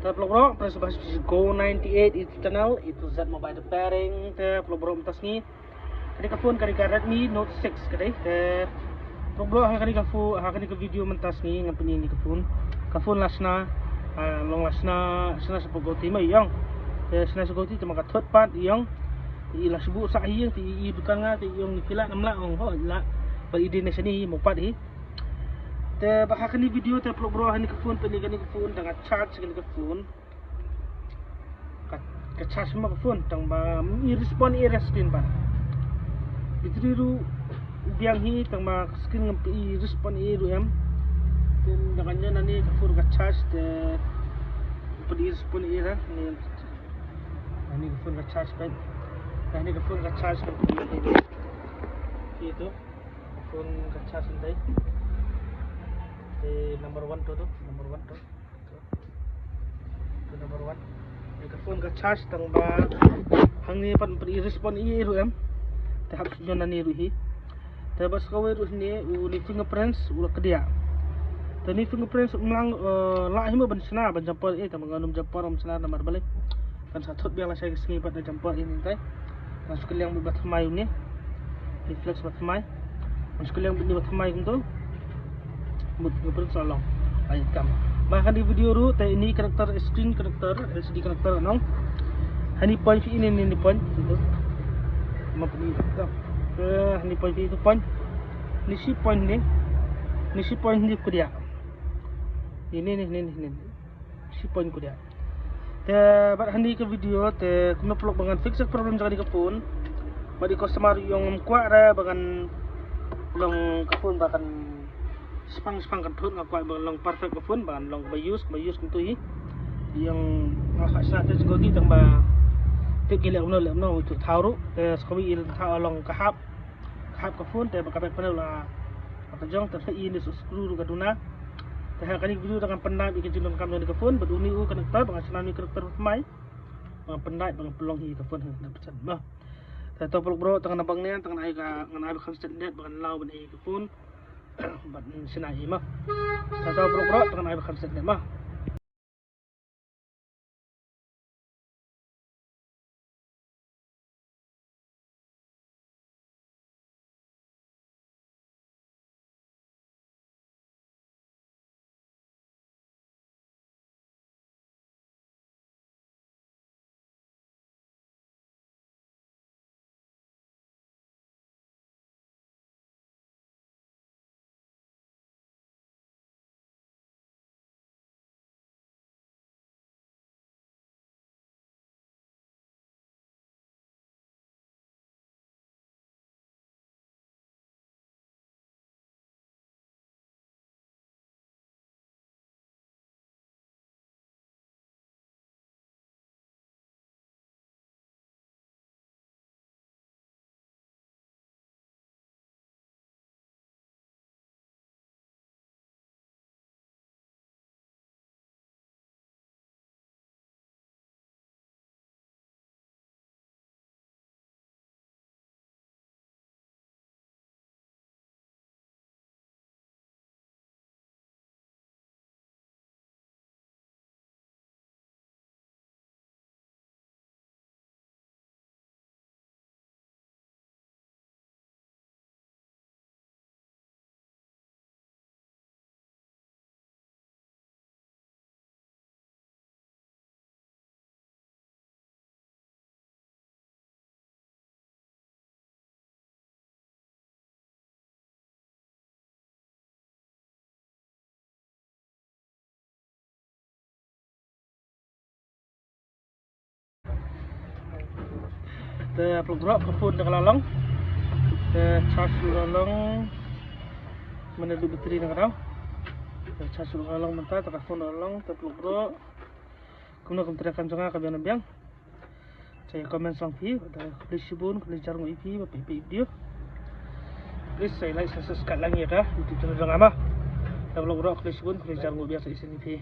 Bro, press Go 98 itu channel itu Z mobile repairing bro mentas ni. Kani ka phone kani ka Redmi Note 6 kani bro kani ka video mentas ni ngam ni ka phone lasna long lasna sana sa pagoti mai yang sana sa pagoti tama ka third part yang ila subu sa hi ti i bukan nga ti yung kila namla ong ho la bal idin na sini mo pat hi te baka kani video te bro hani ka phone pili kani ka phone dengan charge kani ka phone ka charge mo ka phone tang ba i respond i screen ba bitriru biang hi tang ma screen ngam i respond i ru em ten nakanya nani ka phone ka charge te pili respond i ra ni ka phone ka charge ka ni ka phone ka charge ka itu phone ka charge ndai number 1 to number 1 to number 1 ka phone ka charge tang ba hangni pan respond i ru em te hap jona ni ru hi te bas ka ru ni ni fingerprints ula kedia te ni fingerprints mlang la hi mo ban sna ban jampol tang nganum jampol om sna nomor balik kan sa thot biang la sai singi pat jampol ini tai masuk yang bat mai ni reflex bat mai masuk yang bat mai gitu mut ngeprin salong ay kam maka di video ru te ini karakter screen karakter LCD karakter anong hani point ini point itu mapni hani point itu point ni si point ni kudia ini si point kudia te bat hani ke video te kuno pelok bangan fix problem jangan di phone bagi customer yang kuat ra bangan long ka phone bahkan spang kan thut ngakwa long perfect ka phone ban long bayus kuntu hi yang ngakha sa te godi tang ba te gile no tu thauru te skobi il tha long kahap ka phone te ba ka panel la apa jong te fa ini screw ka duna te ha kani video dengan pendai ke jinong kam ka phone baduni u karakter bang asnami karakter mai bang pendai bang pelong hi ka phone na pesan bah te to bro tang nabang ni tang ai ka ngan ai kham net bang lau ban hi ka phone bat sinai mah atau bro dengan air khamset mah te pelgrok ke phone dengan lalong te charge lalong mana du bateri dengan tau te charge lalong mentah te phone lalong te pelgrok kuno teriakan jonga ka biang saya komen sang pi ada please subun please jarang ipi ba video please saya like subscribe lagi ya YouTube channel jonga mah te pelgrok please subun please jarang biasa isi ni pi